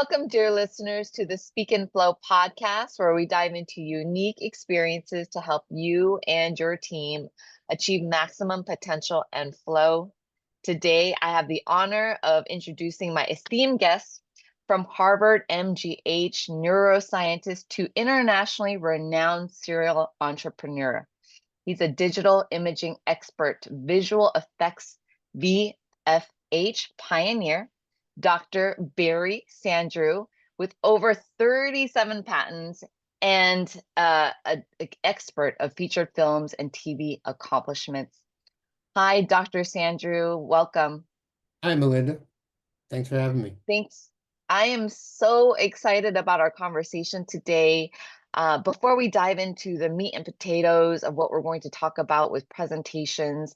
Welcome, dear listeners, to the Speak and Flow podcast, where we dive into unique experiences to help you and your team achieve maximum potential and flow. Today, I have the honor of introducing my esteemed guest from Harvard MGH, neuroscientist to internationally renowned serial entrepreneur. He's a digital imaging expert, visual effects VFH pioneer, Dr. Barry Sandrew, with over 37 patents and an expert of featured films and TV accomplishments. Hi, Dr. Sandrew. Welcome. Hi, Melinda. Thanks for having me. Thanks. I am so excited about our conversation today. Before we dive into the meat and potatoes of what we're going to talk about with presentations,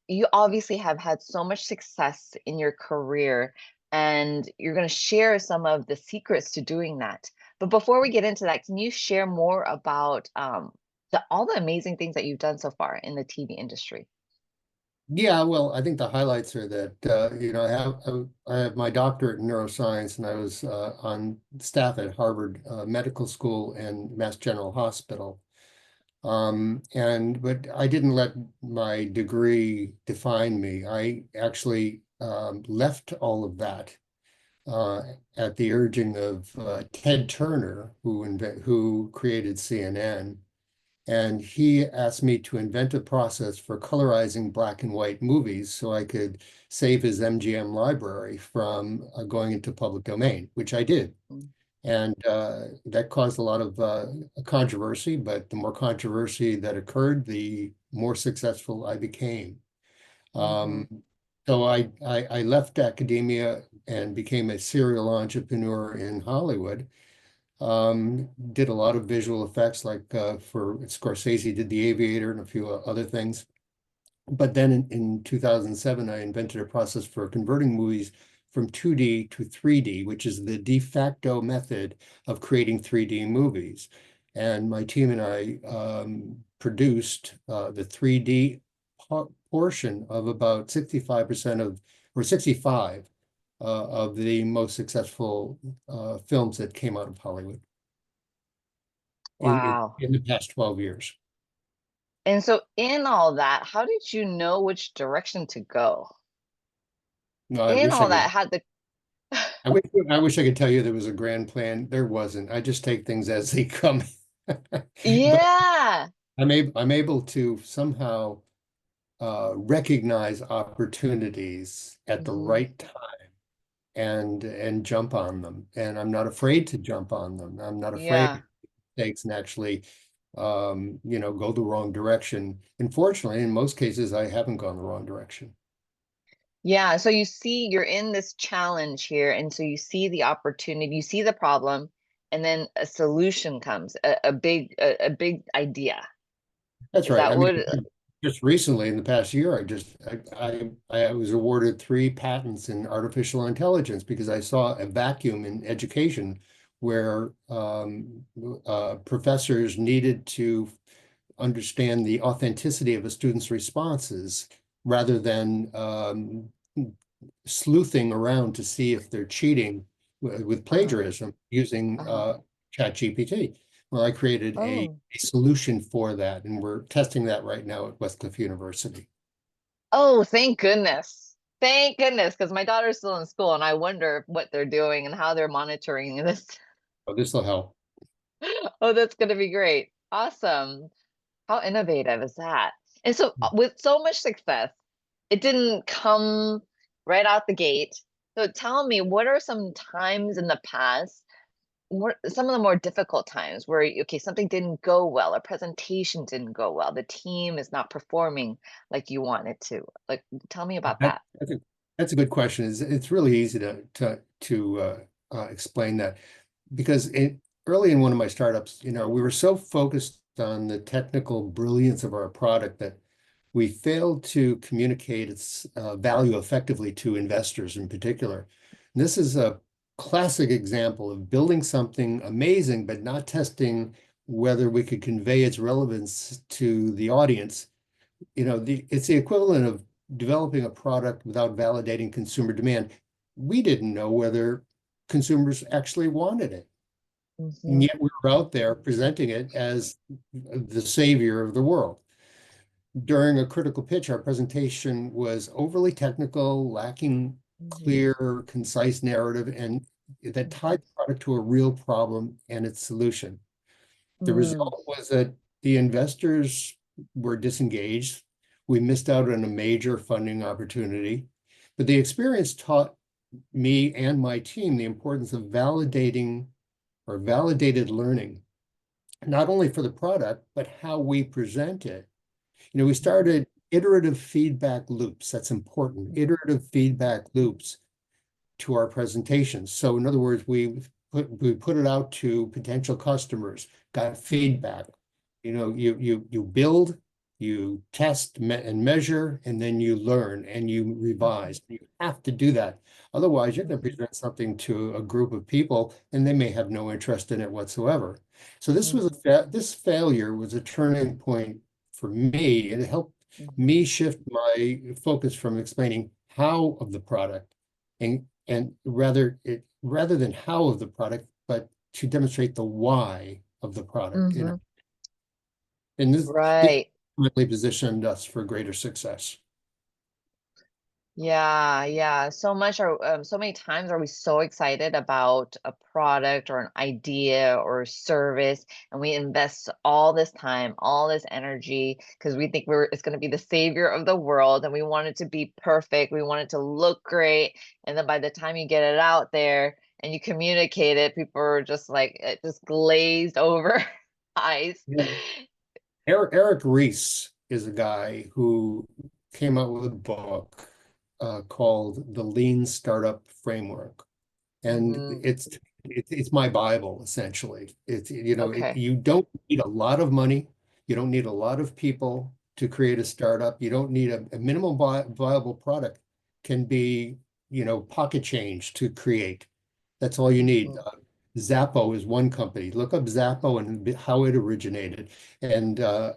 you obviously have had so much success in your career, and you're going to share some of the secrets to doing that. But before we get into that, can you share more about all the amazing things that you've done so far in the TV industry? Yeah, well, I think the highlights are that I have my doctorate in neuroscience, and I was on staff at Harvard Medical School and Mass General Hospital. But I didn't let my degree define me. I actually left all of that at the urging of Ted Turner, who created CNN. And he asked me to invent a process for colorizing black and white movies so I could save his MGM library from going into public domain, which I did. And that caused a lot of controversy, but the more controversy that occurred, the more successful I became. So I left academia and became a serial entrepreneur in Hollywood. Did a lot of visual effects, like for Scorsese did The Aviator and a few other things. But then in 2007, I invented a process for converting movies from 2D to 3D, which is the de facto method of creating 3D movies. And my team and I produced the 3D portion of about 65% or 65 of the most successful films that came out of Hollywood Wow. in the past 12 years. And so in all that, how did you know which direction to go? No, I In wish I all could. that, had the I wish I could tell you there was a grand plan. There wasn't. I just take things as they come. But yeah. I'm able to somehow recognize opportunities at the Mhm. right time and jump on them. And I'm not afraid to jump on them. I'm not afraid of Yeah. mistakes and actually go the wrong direction. Unfortunately, in most cases, I haven't gone the wrong direction. Yeah. So you see, you're in this challenge here. And so you see the opportunity, you see the problem, and then a solution comes, a big idea. That's Is right. that I mean, what? just recently in the past year, I was awarded 3 patents in artificial intelligence because I saw a vacuum in education where professors needed to understand the authenticity of a student's responses rather than sleuthing around to see if they're cheating with Uh-huh. plagiarism using Uh-huh. ChatGPT. Well, I created Oh. a solution for that, and we're testing that right now at Westcliff University. Oh, thank goodness. Thank goodness, because my daughter's still in school and I wonder what they're doing and how they're monitoring this. So this will help. Oh, that's going to be great. Awesome. How innovative is that? And so, with so much success, it didn't come right out the gate. So, tell me, what are some times in the past, some of the more difficult times where, okay, something didn't go well, a presentation didn't go well, the team is not performing like you want it to. Like, tell me about That, that. that's a good question. It's really easy to explain that because early in one of my startups, we were so focused on the technical brilliance of our product that we failed to communicate its value effectively to investors in particular. And this is a classic example of building something amazing, but not testing whether we could convey its relevance to the audience. It's the equivalent of developing a product without validating consumer demand. We didn't know whether consumers actually wanted it. And Mhm. yet we were out there presenting it as the savior of the world. During a critical pitch, our presentation was overly technical, lacking Mhm. clear, concise narrative, and that Mhm. tied the product to a real problem and its solution. The Mm. result was that the investors were disengaged. We missed out on a major funding opportunity, but the experience taught me and my team the importance of validating or validated learning, not only for the product, but how we present it. We Mhm. started iterative feedback loops. That's important. Iterative feedback loops to our presentations. So in other words, we put it out to potential customers, got feedback. You build, you test and measure, and then you learn and you Mhm. revise. You have to do that. Otherwise, you're going to Mhm. present something to a group of people and they may have no interest in it whatsoever. So Mhm. this failure was a turning point for me. It helped Mhm. me shift my focus from explaining how of the product and rather than how of the product, but to demonstrate the why of the product. Mhm. And this Right. really positioned us for greater success. Yeah, yeah. So many times are we so excited about a product or an idea or a service, and we invest all this time, all this energy because we think it's going to be the savior of the world, and we want it to be perfect. We want it to look great, and then by the time you get it out there and you communicate it, people are just like just glazed over eyes. Yeah. Eric Ries is a guy who came out with a book called The Lean Startup Framework. And Hmm. it's my Bible essentially. Okay. You don't need a lot of money, you don't need a lot of people to create a startup. You don't need a minimum viable product can be, pocket change to create. That's all you need. Hmm. Zappo is one company. Look up Zappo and how it originated, and there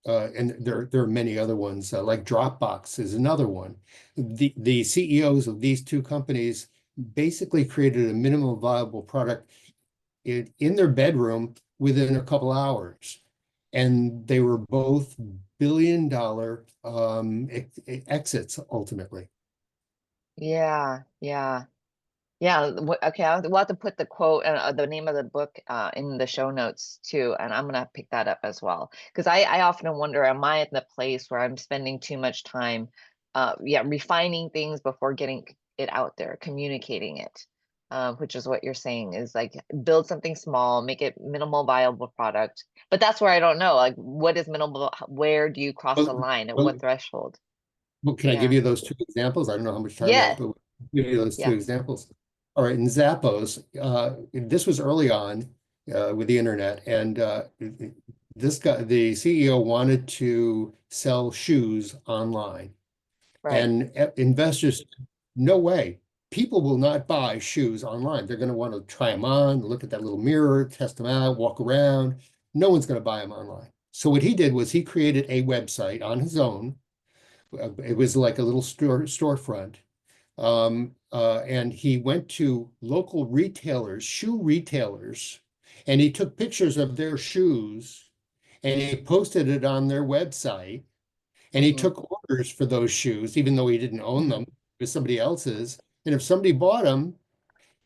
are many other ones like Dropbox is another one. The CEOs of these two companies basically created a minimum viable product in their bedroom within a couple hours. And they were both billion-dollar exits ultimately. Yeah, yeah. Yeah, okay, we'll have to put the quote and the name of the book in the show notes too, and I'm gonna pick that up as well. Because I often wonder, am I at the place where I'm spending too much time, yeah, refining things before getting it out there, communicating it, which is what you're saying is like build something small, make it minimal viable product. But that's where I don't know, like what is minimal, where do you cross the Well, line, at well, what threshold? well, can I give Yeah. you those two examples? I don't know how much time we have, Yeah. but we'll give you those two Yeah. examples. All right, in Zappos, this was early on with the internet, and this guy, the CEO, wanted to sell shoes online. Right. And investors, no way. People will not buy shoes online. They're going to want to try them on, look at that little mirror, test them out, walk around. No one's going to buy them online. So what he did was he created a website on his own. It was like a little storefront. And he went to local retailers, shoe retailers, and he took pictures of their shoes and he posted it on their website and he Hmm. took orders for those shoes, even though he didn't own them, it was somebody else's. And if somebody bought them,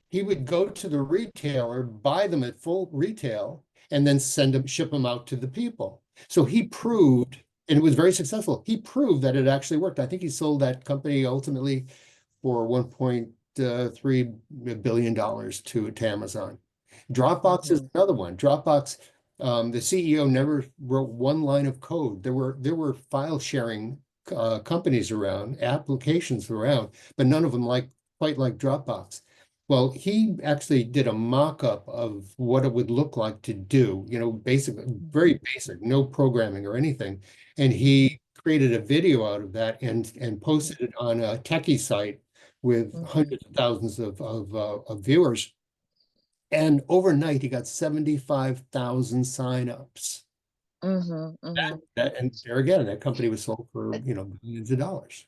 he would go to the retailer, buy them at full retail, and then ship them out to the people. So he proved, and it was very successful. He proved that it actually worked. I think he sold that company ultimately for $1.3 billion to Amazon. Dropbox is Hmm. another one. Dropbox, the CEO never wrote one line of code. There were file sharing companies around, applications around, but none of them quite like Dropbox. Well, he actually did a mock-up of what it would look like to do, basic, Mhm. very basic, no programming or anything. And Mhm. he created a video out of that and posted it on a techie site with Mhm. hundreds of thousands of viewers. And overnight, he got 75,000 signups. Mhm. Mhm. And there again, that company was sold for, But millions of dollars.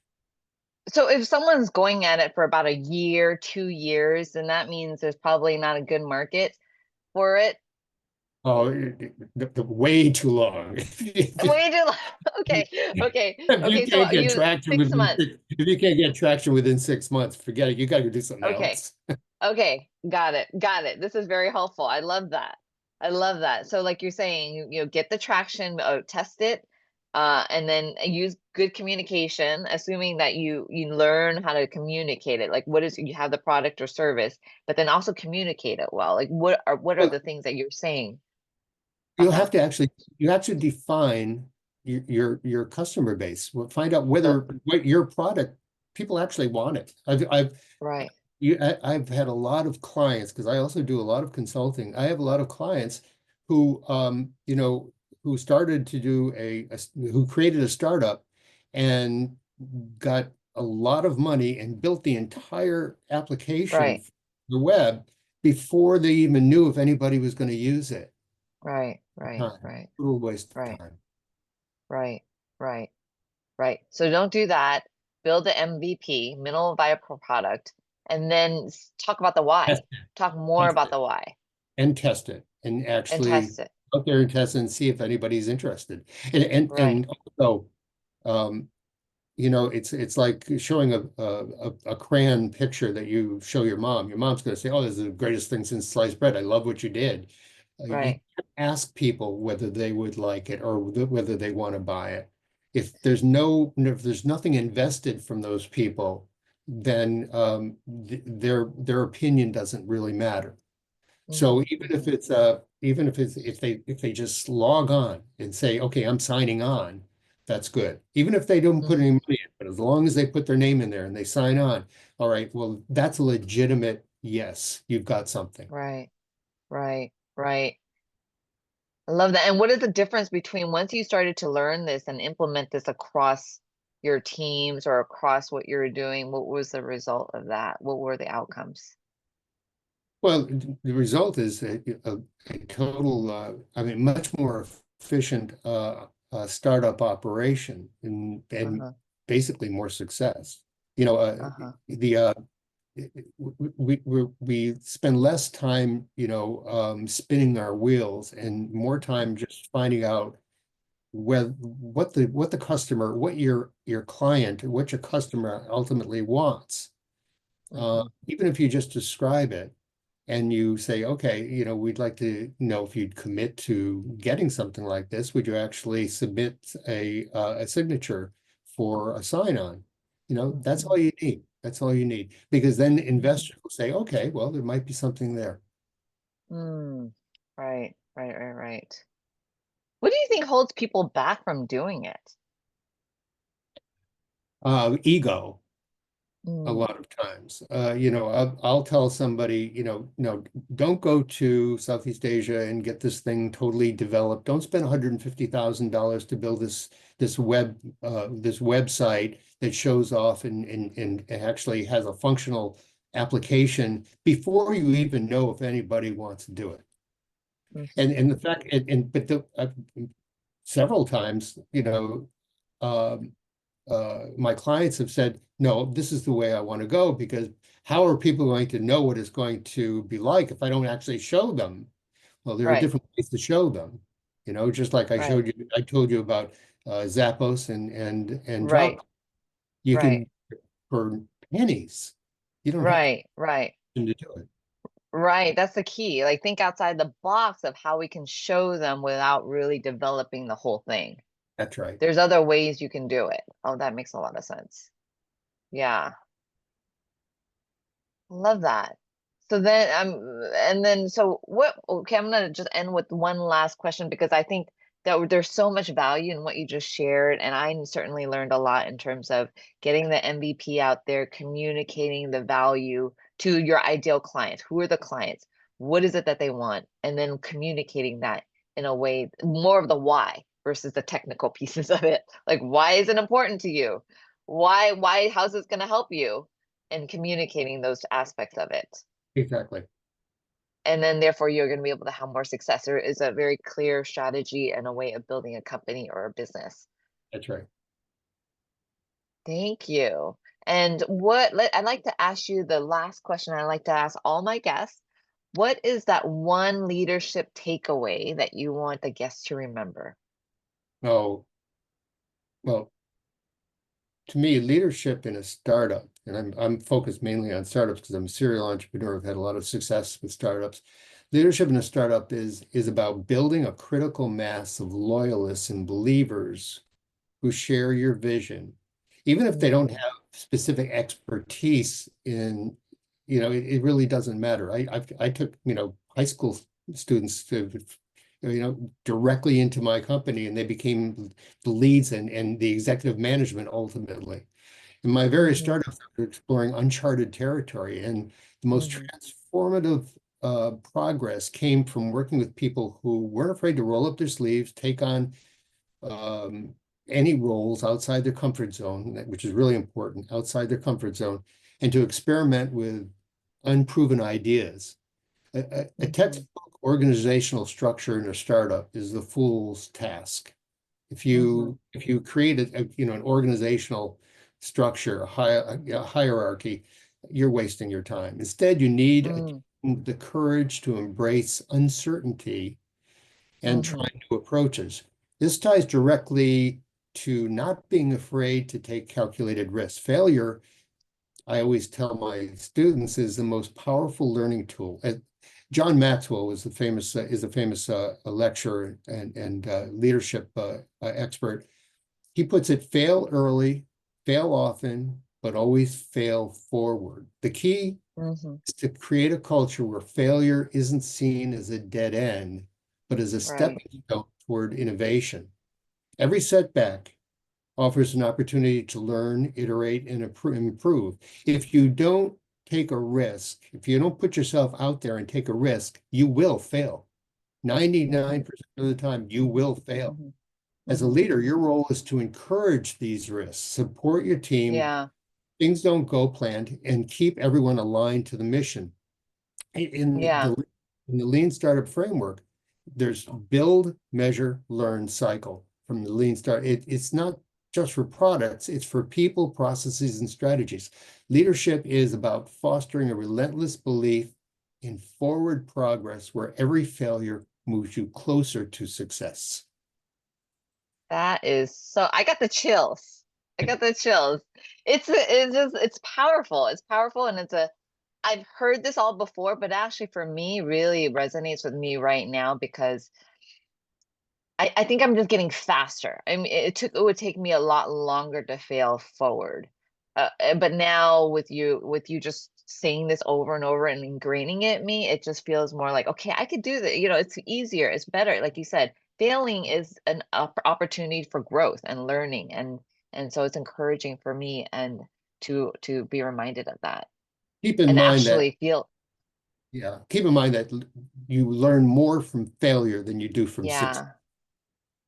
So if someone's going at it for about a year, 2 years, then that means there's probably not a good market for it. Oh, way too long. Way too long. Okay, okay, If you okay. So can't get you traction 6 months. if you can't get traction within 6 months, forget it. You got to do something Okay, else. okay, got it, got it. This is very helpful. I love that. I love that. So like you're saying, get the traction, test it, and then use good communication, assuming that you learn how to communicate it. Like what is you have the product or service, but then also communicate it well. Like what are Well, the things that you're saying? you'll Uh-huh. have to actually you have to define your customer base. We'll find out So whether what your product people actually want it. right, I've had a lot of clients because I also do a lot of consulting. I have a lot of clients who who started to do who created a startup and got a lot of money and built the entire application right, for the web before they even knew if anybody was going to use it. right, right, Time. right, Total waste of right, time. right, right. Right. So don't do that. Build the MVP, minimal viable product, and then talk about the Test why. it, Talk more test about it, the why and test it, and and actually test it. out there and test and see if anybody's interested. Right. And also, um, it's like showing a crayon picture that you show your mom. Your mom's going to say, "Oh, this is the greatest thing since sliced bread. I love what you did." You Right. can't ask people whether they would like it or whether they want to buy it. If there's nothing invested from those people, then their opinion doesn't really matter. So Hmm. Hmm. even if they just log on and say, okay, I'm signing on, that's good. Even if they don't put any Hmm. money in, but as long as they put their name in there and they sign on, all right, well, that's a legitimate yes, you've got something. Right. Right. Right. I love that. And what is the difference between once you started to learn this and implement this across your teams or across what you're doing? What was the result of that? What were the outcomes? Well, the result is a total, I mean, much more efficient startup operation and Uh-huh. basically more success. You know, Uh-huh. the we spend less time, spinning our wheels and more time just finding out what the customer, what your client, what your customer ultimately wants. Hmm. Even if you just describe it and you say, okay, we'd like to know if you'd commit to getting something like this, would you actually submit a signature for a sign-on? That's Hmm. all you need. That's all you need. Because then Hmm. investors will say, okay, well, there might be something there. Mm. Right. Right. Right. Right. What do you think holds people back from doing it? Ego. A Mm. lot of times. I'll tell somebody, no, don't go to Southeast Asia and get this thing totally developed. Don't spend $150,000 to build this website that shows off and actually has a functional application before you even know if anybody wants to do it. And the Mhm. fact and but several times, um, my clients have said, no, this is the way I want to go because how are people going to know what it's going to be like if I don't actually show them? Well, there are Right. different ways to show them, just like Right. I told you about Zappos and Right. Drop. You Right. can, for pennies, you don't have Right. Right. to do it. Right. That's the key. Like think outside the box of how we can show them without really developing the whole thing. That's right. There's other ways you can do it. Oh, that makes a lot of sense. Yeah. Love that. So then and then so what okay, I'm gonna just end with one last question because I think that there's so much value in what you just shared, and I certainly learned a lot in terms of getting the MVP out there, communicating the value to your ideal client. Who are the clients? What is it that they want? And then communicating that in a way, more of the why versus the technical pieces of it. Like, why is it important to you? How's this gonna help you? And communicating those aspects of it. Exactly. And then therefore you're going to be able to have more success. There is a very clear strategy and a way of building a company or a business. That's right. Thank you. And I'd like to ask you the last question I like to ask all my guests. What is that one leadership takeaway that you want the guests to remember? Oh, well, to me, leadership in a startup, and I'm focused mainly on startups because I'm a serial entrepreneur. I've had a lot of success with startups. Leadership in a startup is about building a critical mass of loyalists and believers who share your vision, even if they don't Mm, have specific expertise in, it really doesn't matter. I took, high school students to, directly into my company, and they became the leads and the executive management ultimately. In my various mhm, startups, we're exploring uncharted territory, and the most mhm, transformative progress came from working with people who weren't afraid to roll up their sleeves, take on um, any roles outside their comfort zone, which is really important, outside their comfort zone, and to experiment with unproven ideas. A mhm, textbook organizational structure in a startup is the fool's task. If mhm, you create an organizational structure, a hierarchy, you're wasting your time. Instead, you need mm, the courage to embrace uncertainty and try mhm, new approaches. This ties directly to not being afraid to take calculated risks. Failure, I always tell my students, is the most powerful learning tool. John Maxwell is a famous lecturer and leadership expert. He puts it: fail early, fail often, but always fail forward. The key mhm. is to create a culture where failure isn't seen as a dead end, but as a Right. stepping stone toward innovation. Every setback offers an opportunity to learn, iterate, and improve. If you don't take a risk, if you don't put yourself out there and take a risk, you will fail. Mhm, 99% of the time, you mhm, will fail. mhm, As a mhm. leader, your role is to encourage these risks, support your team, Yeah. things don't go planned, and keep everyone aligned to the mission. In Yeah. the lean startup framework, there's build, measure, learn cycle from the lean start. It's not just for products, it's for people, processes, and strategies. Leadership is about fostering a relentless belief in forward progress where every failure moves you closer to success. That is so, I got the chills. I got the chills. It's powerful. It's powerful, and I've heard this all before, but actually for me really resonates with me right now because I think I'm just getting faster. I mean, it would take me a lot longer to fail forward. But now with you just saying this over and over and ingraining it in me, it just feels more like, okay, I could do that. You know, it's easier, it's better. Like you said, failing is an opportunity for growth and learning, and so it's encouraging for me and to be reminded of that Keep in and mind that, actually feel, yeah, keep in mind that you learn more from failure than you do from success. yeah,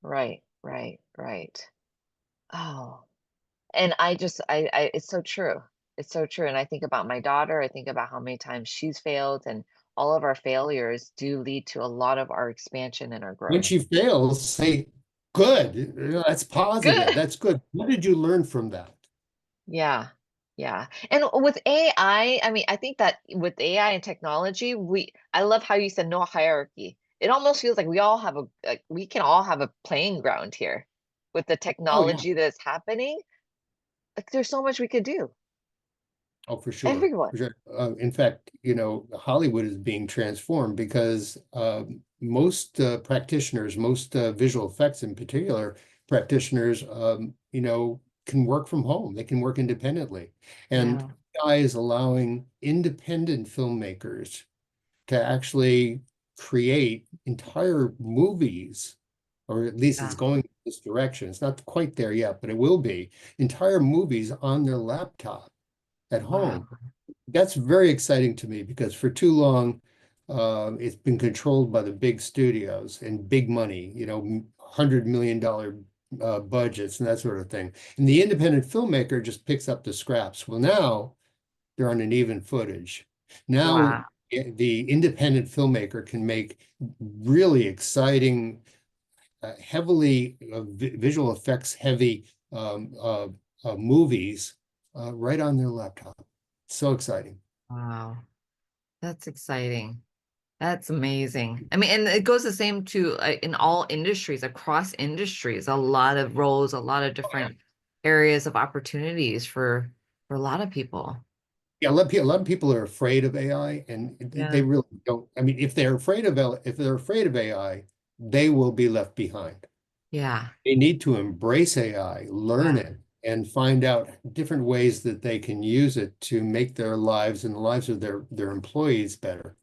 right, right, right. Oh. And I it's so true. It's so true, and I think about my daughter, I think about how many times she's failed, and all of our failures do lead to a lot of our expansion and our When growth. she fails, say, good. That's positive. Good. That's good. What did you learn from that? Yeah. Yeah. And with I mean, I think that with AI and technology, I love how you said no hierarchy. It almost feels like we can all have a playing ground here with the Oh, yeah. technology that's happening. Like there's so much we could do. Oh, for sure. Everyone. For sure. In fact, Hollywood is being transformed because most practitioners, most visual effects in particular, practitioners, can work from home. They can work independently. And Yeah. AI is allowing independent filmmakers to actually create entire movies, or at least it's Yeah. going in this direction. It's not quite there yet, but it will be entire movies on their laptop at Wow. home. That's very exciting to me because for too long, it's been controlled by the big studios and big money, $100 million budgets and that sort of thing. And the independent filmmaker just picks up the scraps. Well, now they're on an even footage. Now Wow. the independent filmmaker can make really exciting, heavily visual effects heavy movies right on their laptop. So exciting. Wow, that's exciting. That's amazing. I mean, and it goes the same to in all industries, across industries, a lot of roles, a lot of different areas of opportunities for a lot of people. Yeah, a lot of people are afraid of AI, and they Yeah. really don't. I mean, if they're afraid of AI, they will be left behind. Yeah. They need to embrace AI, learn Yeah. it, and find out different ways that they can use it to make their lives and the lives of their employees better.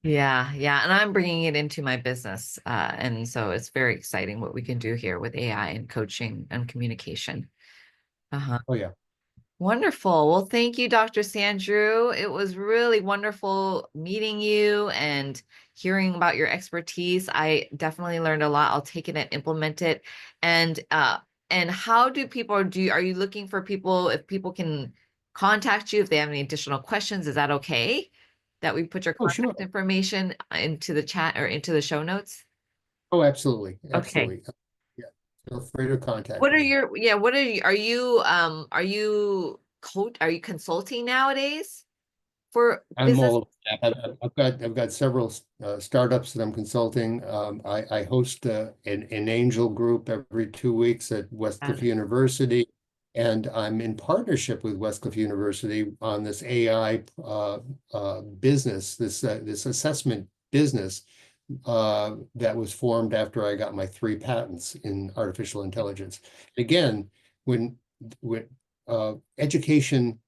Yeah. Yeah. And I'm bringing it into my business. And so it's very exciting what we can do here with AI and coaching and communication. Uh-huh. Oh yeah. Wonderful. Well, thank you, Dr. Sandrew. It was really wonderful meeting you and hearing about your expertise. I definitely learned a lot. I'll take it and implement it. And how do people are you looking for people, if people can contact you if they have any additional questions, is that okay that we put your Oh sure. contact information into the chat or into the show notes? Oh, absolutely. Okay. Absolutely. Yeah. Feel free to contact me. Are you are you consulting nowadays for I'm business? all of that. I've got several startups that I'm consulting. I host an angel group every 2 weeks at Westcliff University, and I'm in partnership with Westcliff University on this AI business, this assessment business that was formed after I got my 3 patents in artificial intelligence. Again, when education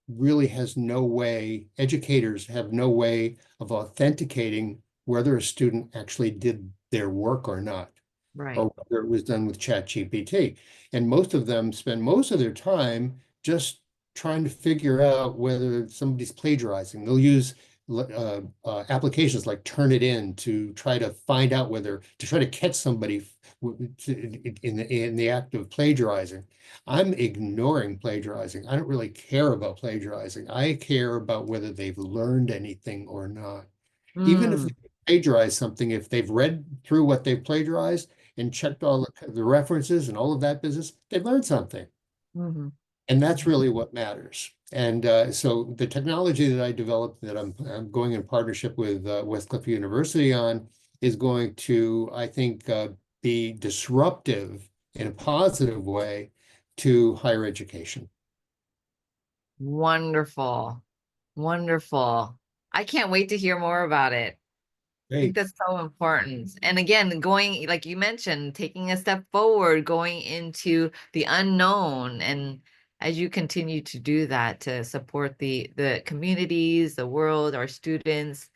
really has no way, educators have no way of authenticating whether a student actually did their work or not, Right. or whether it was done with ChatGPT. And most of them spend most of their time just trying to figure out whether somebody's plagiarizing. They'll use applications like Turnitin to try to find out to try to catch somebody in the act of plagiarizing. I'm ignoring plagiarizing. I don't really care about plagiarizing. I care about whether they've learned anything or not. Even if Mm, they plagiarize something, if they've read through what they've plagiarized and checked all the references and all of that business, they've learned something. mhm. And that's really what matters. And so the technology that I developed that I'm going in partnership with Westcliff University on is going to, I think, be disruptive in a positive way to higher education. Wonderful. Wonderful. I can't wait to hear more about it. I think Great. that's so important. And again, going, like you mentioned, taking a step forward, going into the unknown. And as you continue to do that to support the communities, the world, our students,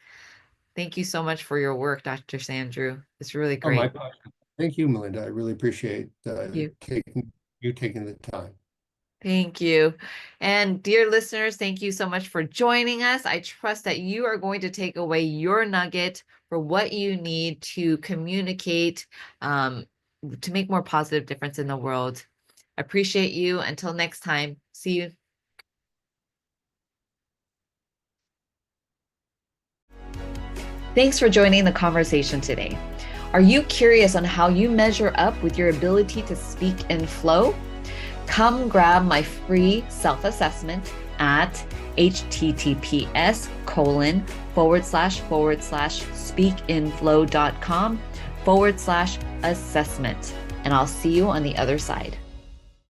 thank you so much for your work, Dr. Sandrew. It's really Oh, my great. pleasure. Thank you, Melinda. I really appreciate Thank you. taking the time. Thank you. And dear listeners, thank you so much for joining us. I trust that you are going to take away your nugget for what you need to communicate to make more positive difference in the world. Appreciate you. Until next time, see you. Thanks for joining the conversation today. Are you curious on how you measure up with your ability to speak in flow? Come grab my free self-assessment at https://speakinflow.com/assessment. And I'll see you on the other side.